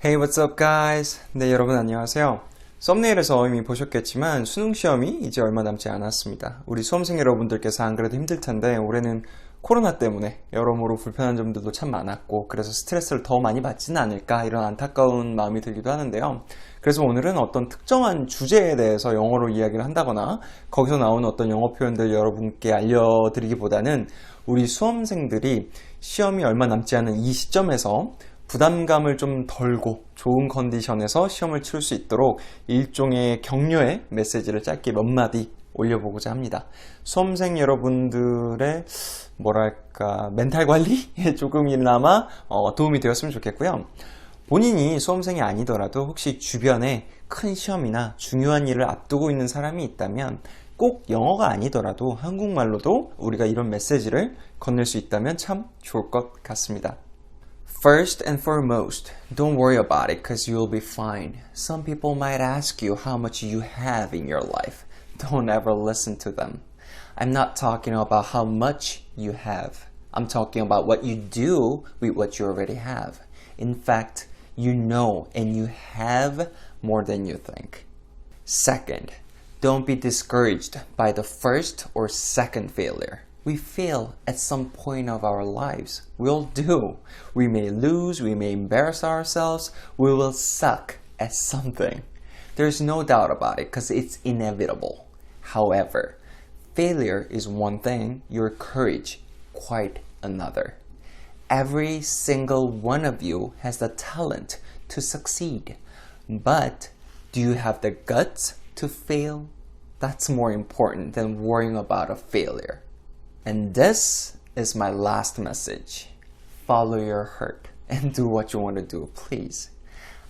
Hey, what's up, guys? 네, 여러분 안녕하세요. 썸네일에서 이미 보셨겠지만 수능 시험이 이제 얼마 남지 않았습니다. 우리 수험생 여러분들께서 안 그래도 힘들 텐데 올해는 코로나 때문에 여러모로 불편한 점들도 참 많았고 그래서 스트레스를 더 많이 받지는 않을까 이런 안타까운 마음이 들기도 하는데요. 그래서 오늘은 어떤 특정한 주제에 대해서 영어로 이야기를 한다거나 거기서 나오는 어떤 영어 표현들 여러분께 알려드리기보다는 우리 수험생들이 시험이 얼마 남지 않은 이 시점에서 부담감을 좀 덜고 좋은 컨디션에서 시험을 치를 수 있도록 일종의 격려의 메시지를 짧게 몇 마디 올려보고자 합니다. 수험생 여러분들의 뭐랄까 멘탈 관리에 조금이나마 도움이 되었으면 좋겠고요. 본인이 수험생이 아니더라도 혹시 주변에 큰 시험이나 중요한 일을 앞두고 있는 사람이 있다면 꼭 영어가 아니더라도 한국말로도 우리가 이런 메시지를 건넬 수 있다면 참 좋을 것 같습니다. First and foremost, don't worry about it because you'll be fine. Some people might ask you how much you have in your life. Don't ever listen to them. I'm not talking about how much you have. I'm talking about what you do with what you already have. In fact, you know and you have more than you think. Second, don't be discouraged by the first or second failure. We fail at some point of our lives. We'll do. We may lose, we may embarrass ourselves, we will suck at something. There's no doubt about it because it's inevitable. However, failure is one thing, your courage quite another. Every single one of you has the talent to succeed. But do you have the guts to fail? That's more important than worrying about a failure. And this is my last message. Follow your heart and do what you want to do, please.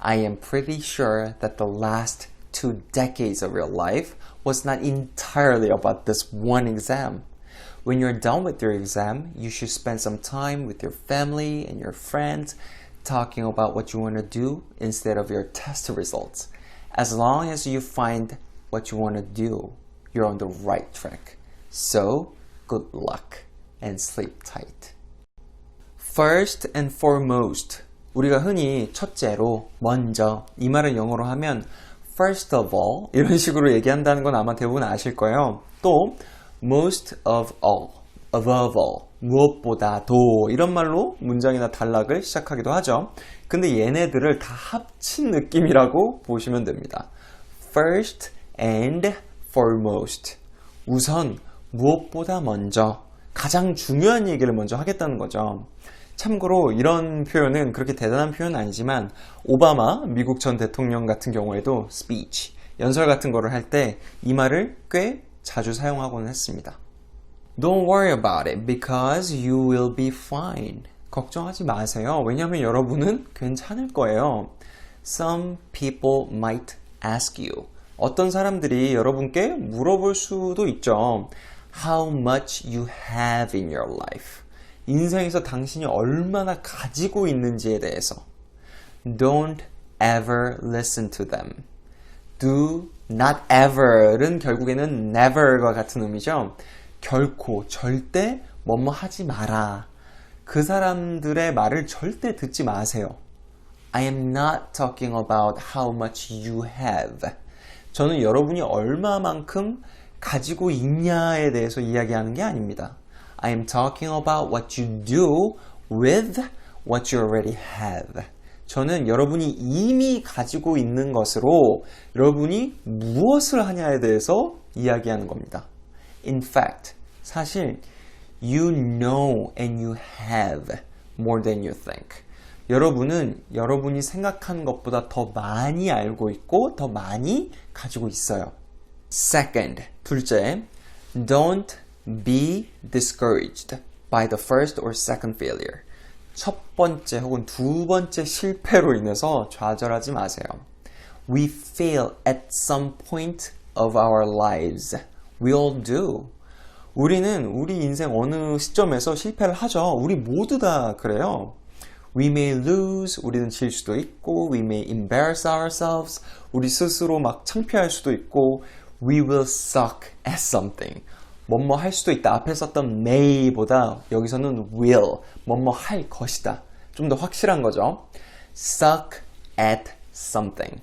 I am pretty sure that the last 2 decades of your life was not entirely about this one exam. When you're done with your exam, you should spend some time with your family and your friends talking about what you want to do instead of your test results. As long as you find what you want to do, you're on the right track. So, good luck and sleep tight. First and foremost, 우리가 흔히 첫째로, 먼저 이 말을 영어로 하면 first of all 이런 식으로 얘기한다는 건 아마 대부분 아실 거예요. 또 most of all, above all, 무엇보다도 이런 말로 문장이나 단락을 시작하기도 하죠. 근데 얘네들을 다 합친 느낌이라고 보시면 됩니다. First and foremost. 우선 무엇보다 먼저 가장 중요한 얘기를 먼저 하겠다는 거죠. 참고로 이런 표현은 그렇게 대단한 표현은 아니지만 오바마 미국 전 대통령 같은 경우에도 speech, 연설 같은 거를 할 때 이 말을 꽤 자주 사용하고는 했습니다. Don't worry about it because you will be fine. 걱정하지 마세요. 왜냐하면 여러분은 괜찮을 거예요. Some people might ask you. 어떤 사람들이 여러분께 물어볼 수도 있죠. How much you have in your life. 인생에서 당신이 얼마나 가지고 있는지에 대해서. Don't ever listen to them. Do not ever은 결국에는 never과 같은 의미죠. 결코, 절대 뭐뭐 하지 마라. 그 사람들의 말을 절대 듣지 마세요. I am not talking about how much you have. 저는 여러분이 얼마만큼 가지고 있냐에 대해서 이야기하는 게 아닙니다. I am talking about what you do with what you already have. 저는 여러분이 이미 가지고 있는 것으로 여러분이 무엇을 하냐에 대해서 이야기하는 겁니다. In fact, 사실 you know and you have more than you think. 여러분은 여러분이 생각하는 것보다 더 많이 알고 있고 더 많이 가지고 있어요. Second, 둘째, don't be discouraged by the first or second failure. 첫 번째 혹은 두 번째 실패로 인해서 좌절하지 마세요. We fail at some point of our lives. We all do. 우리는 우리 인생 어느 시점에서 실패를 하죠. 우리 모두 다 그래요. We may lose, 우리는 질 수도 있고, we may embarrass ourselves, 우리 스스로 막 창피할 수도 있고, we will suck at something. 뭐뭐 할 수도 있다. 앞에 썼던 may보다 여기서는 will, 뭐뭐 할 것이다. 좀 더 확실한 거죠. suck at something.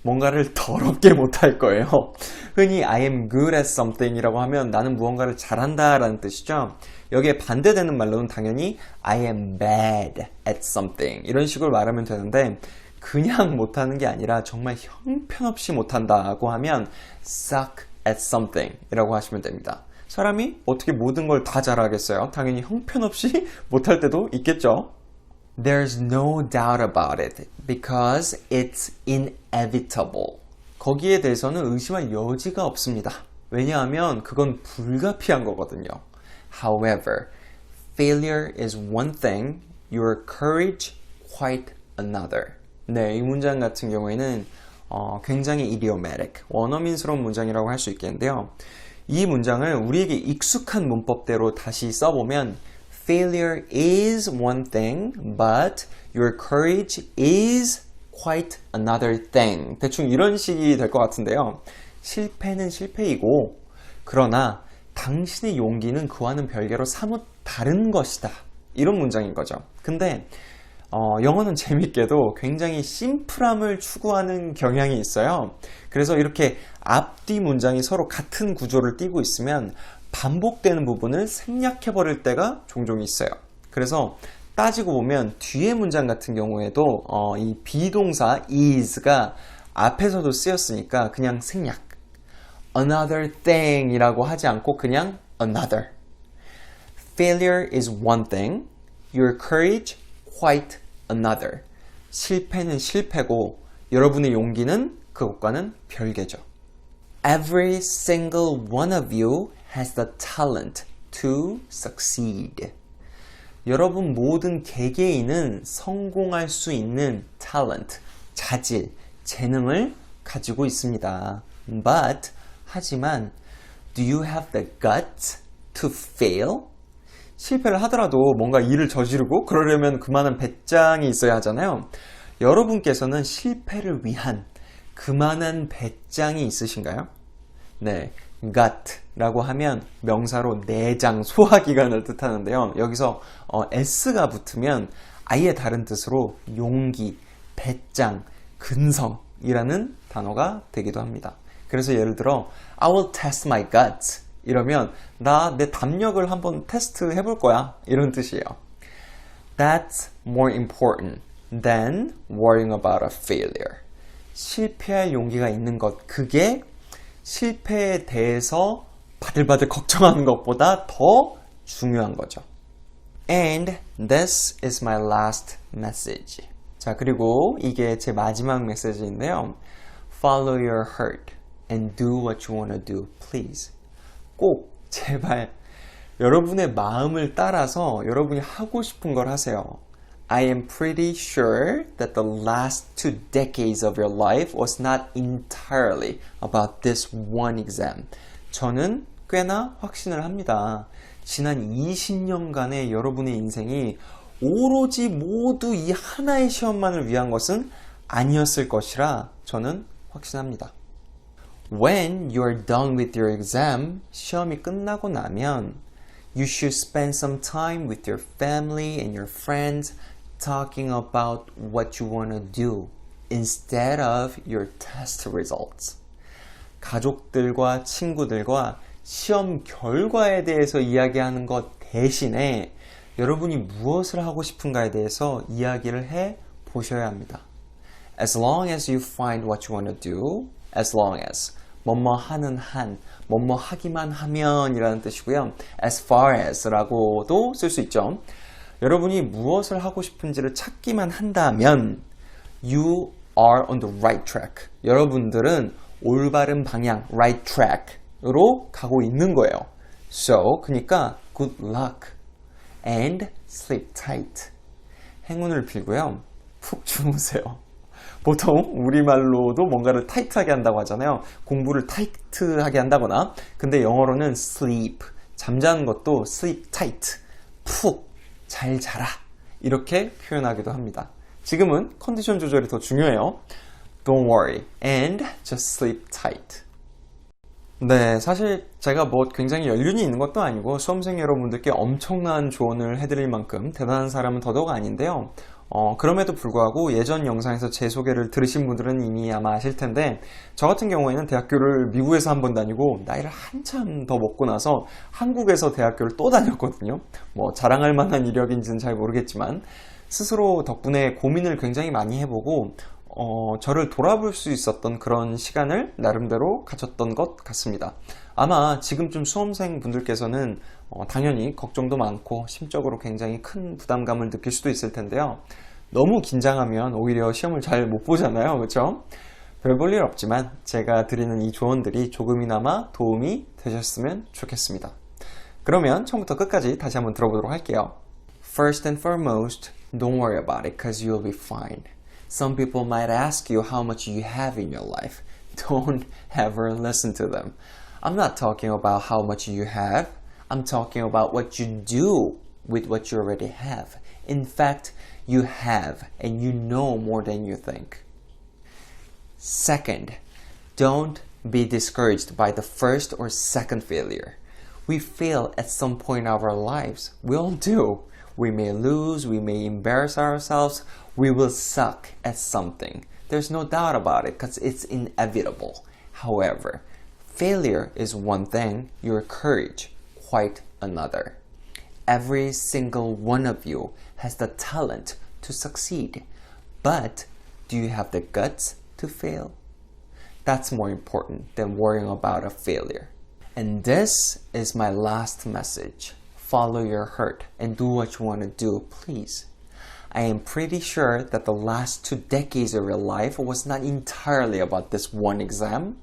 뭔가를 더럽게 못할 거예요. 흔히 I am good at something 이라고 하면 나는 무언가를 잘한다 라는 뜻이죠. 여기에 반대되는 말로는 당연히 I am bad at something 이런 식으로 말하면 되는데 그냥 못하는 게 아니라 정말 형편없이 못한다고 하면 suck at something 이라고 하시면 됩니다. 사람이 어떻게 모든 걸 다 잘하겠어요? 당연히 형편없이 못할 때도 있겠죠. There's no doubt about it because it's inevitable. 거기에 대해서는 의심할 여지가 없습니다. 왜냐하면 그건 불가피한 거거든요. However, failure is one thing, your courage quite another. 네, 이 문장 같은 경우에는 굉장히 idiomatic, 원어민스러운 문장이라고 할 수 있겠는데요. 이 문장을 우리에게 익숙한 문법대로 다시 써보면 Failure is one thing, but your courage is quite another thing. 대충 이런 식이 될 것 같은데요. 실패는 실패이고, 그러나 당신의 용기는 그와는 별개로 사뭇 다른 것이다. 이런 문장인 거죠. 근데 영어는 재밌게도 굉장히 심플함을 추구하는 경향이 있어요. 그래서 이렇게 앞뒤 문장이 서로 같은 구조를 띠고 있으면 반복되는 부분을 생략해버릴 때가 종종 있어요. 그래서 따지고 보면 뒤에 문장 같은 경우에도 이 비동사 is가 앞에서도 쓰였으니까 그냥 생략. another thing 이라고 하지 않고 그냥 another. Failure is one thing, your courage quite another. 실패는 실패고 여러분의 용기는 그것과는 별개죠. Every single one of you has the talent to succeed. 여러분 모든 개개인은 성공할 수 있는 talent, 자질, 재능을 가지고 있습니다. But, 하지만, do you have the guts to fail? 실패를 하더라도 뭔가 일을 저지르고 그러려면 그만한 배짱이 있어야 하잖아요. 여러분께서는 실패를 위한 그만한 배짱이 있으신가요? 네, gut라고 하면 명사로 내장, 소화기관을 뜻하는데요. 여기서 s가 붙으면 아예 다른 뜻으로 용기, 배짱, 근성이라는 단어가 되기도 합니다. 그래서 예를 들어 I will test my guts 이러면 나 내 담력을 한번 테스트 해볼 거야 이런 뜻이에요. That's more important than worrying about a failure. 실패할 용기가 있는 것, 그게 실패에 대해서 바들바들 걱정하는 것보다 더 중요한 거죠. And this is my last message. 자, 그리고 이게 제 마지막 메시지인데요. Follow your heart and do what you want to do, please. 꼭 제발 여러분의 마음을 따라서 여러분이 하고 싶은 걸 하세요. I am pretty sure that the last 2 decades of your life was not entirely about this one exam. 저는 꽤나 확신을 합니다. 지난 20년간의 여러분의 인생이 오로지 모두 이 하나의 시험만을 위한 것은 아니었을 것이라 저는 확신합니다. When you're done with your exam, 시험이 끝나고 나면 you should spend some time with your family and your friends talking about what you want to do instead of your test results. 가족들과 친구들과 시험 결과에 대해서 이야기하는 것 대신에 여러분이 무엇을 하고 싶은가에 대해서 이야기를 해 보셔야 합니다. As long as you find what you want to do, as long as 뭐뭐 하는 한, 뭐뭐 하기만 하면 이라는 뜻이고요. as far as 라고도 쓸 수 있죠. 여러분이 무엇을 하고 싶은지를 찾기만 한다면 you are on the right track. 여러분들은 올바른 방향, right track으로 가고 있는 거예요. So, 그러니까 good luck and sleep tight. 행운을 빌고요. 푹 주무세요. 보통 우리말로도 뭔가를 타이트하게 한다고 하잖아요. 공부를 타이트하게 한다거나. 근데 영어로는 sleep, 잠자는 것도 sleep tight, 푹, 잘 자라. 이렇게 표현하기도 합니다. 지금은 컨디션 조절이 더 중요해요. Don't worry and just sleep tight. 네, 사실 제가 뭐 굉장히 연륜이 있는 것도 아니고 수험생 여러분들께 엄청난 조언을 해드릴 만큼 대단한 사람은 더더욱 아닌데요. 그럼에도 불구하고 예전 영상에서 제 소개를 들으신 분들은 이미 아마 아실 텐데, 저 같은 경우에는 대학교를 미국에서 한 번 다니고 나이를 한참 더 먹고 나서 한국에서 대학교를 또 다녔거든요. 뭐 자랑할 만한 이력인지는 잘 모르겠지만 스스로 덕분에 고민을 굉장히 많이 해보고 저를 돌아볼 수 있었던 그런 시간을 나름대로 가졌던 것 같습니다. 아마 지금쯤 수험생 분들께서는 당연히 걱정도 많고 심적으로 굉장히 큰 부담감을 느낄 수도 있을 텐데요. 너무 긴장하면 오히려 시험을 잘 못 보잖아요. 그렇죠? 별 볼 일 없지만 제가 드리는 이 조언들이 조금이나마 도움이 되셨으면 좋겠습니다. 그러면 처음부터 끝까지 다시 한번 들어보도록 할게요. First and foremost, don't worry about it because you'll be fine. Some people might ask you how much you have in your life. Don't ever listen to them. I'm not talking about how much you have. I'm talking about what you do with what you already have. In fact, you have and you know more than you think. Second, don't be discouraged by the first or second failure. We fail at some point of our lives. We all do. We may lose, we may embarrass ourselves, we will suck at something. There's no doubt about it because it's inevitable. However, failure is one thing, your courage quite another. Every single one of you has the talent to succeed, but do you have the guts to fail? That's more important than worrying about a failure. And this is my last message. Follow your heart and do what you want to do, please. I am pretty sure that the last 2 decades of your life was not entirely about this one exam.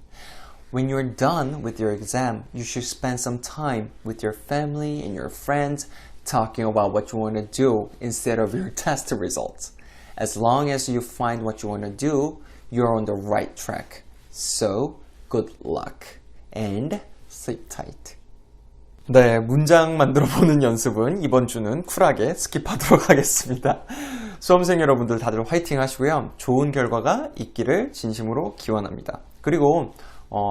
When you're done with your exam, you should spend some time with your family and your friends talking about what you want to do instead of your test results. As long as you find what you want to do, you're on the right track. So, good luck and sleep tight. 네, 문장 만들어 보는 연습은 이번 주는 쿨하게 스킵하도록 하겠습니다. 수험생 여러분들 다들 화이팅 하시고요. 좋은 결과가 있기를 진심으로 기원합니다. 그리고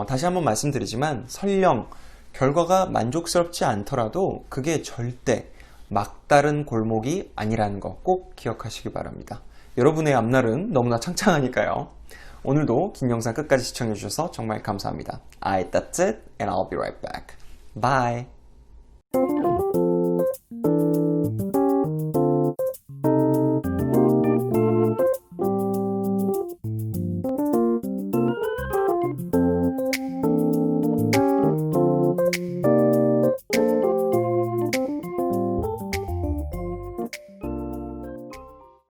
다시 한번 말씀드리지만 설령 결과가 만족스럽지 않더라도 그게 절대 막다른 골목이 아니라는 거 꼭 기억하시기 바랍니다. 여러분의 앞날은 너무나 창창하니까요. 오늘도 긴 영상 끝까지 시청해 주셔서 정말 감사합니다. That's it and I'll be right back. Bye!